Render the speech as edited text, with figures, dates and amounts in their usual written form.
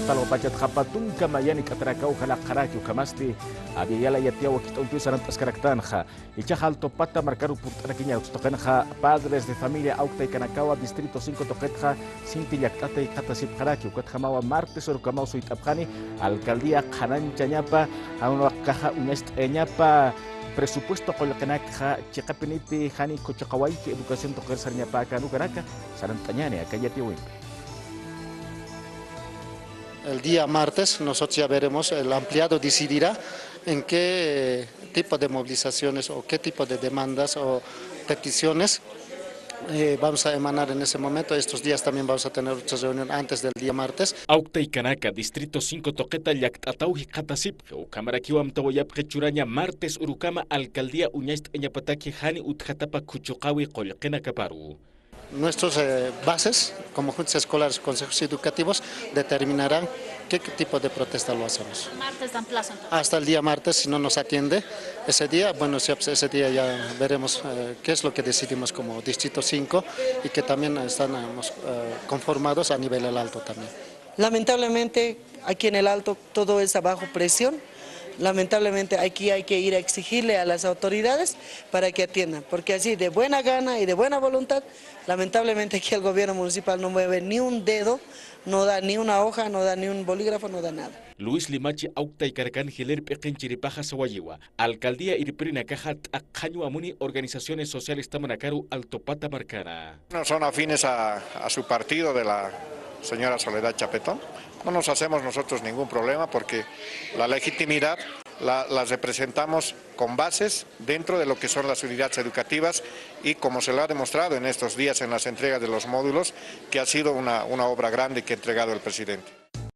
talo pachat japatun kamayani katraka ujala karaki ukamasti abiyala yatia wakita umpisa rantas karaktanja icha alto pata marcaru putarakiña tokenja padres de familia auta y kanakawa distrito 5 toquetja sinti yaktata y katasip karaki ukatjamawa martes orukamau suitapjani alcaldía Janancha ñapa aún caja unest ñapa presupuesto colcanaka chiqapiniti hani cochaqawayki educación toker sarñapa kanukaraka sarantañane akayati wimpe. El día martes nosotros ya veremos, el ampliado decidirá en qué tipo de movilizaciones o qué tipo de demandas o peticiones vamos a emanar en ese momento. Estos días también vamos a tener otra reunión antes del día martes. Auta y Canaca, Distrito 5 Toqueta, Yactatauji Catasip, Ucamaraquiwam Taboyap Churaña, martes Urucama, Alcaldía Uñaist Eñapataki, Hani Utjatapa Cuchucawi, Colquena Caparu. Nuestras bases, como juntas escolares, consejos educativos, determinarán qué tipo de protesta lo hacemos. Martes dan plazo. Hasta el día martes, si no nos atiende ese día, bueno, ese día ya veremos qué es lo que decidimos como Distrito 5 y que también estamos conformados a nivel del Alto también. Lamentablemente, aquí en el Alto todo es a bajo presión. Lamentablemente aquí hay que ir a exigirle a las autoridades para que atiendan, porque así de buena gana y de buena voluntad, lamentablemente aquí el gobierno municipal no mueve ni un dedo, no da ni una hoja, no da ni un bolígrafo, no da nada. Luis Limachi Auta y Caracán Giler Pequen Chiripaja Sawayiwa, Alcaldía Irprina Caja Acaño Amuni, Organizaciones Sociales Tamanacaru Altopata Marcara. No son afines a su partido de la señora Soledad Chapetón. No nos hacemos nosotros ningún problema porque la legitimidad la representamos con bases dentro de lo que son las unidades educativas y como se lo ha demostrado en estos días en las entregas de los módulos, que ha sido una obra grande que ha entregado el presidente.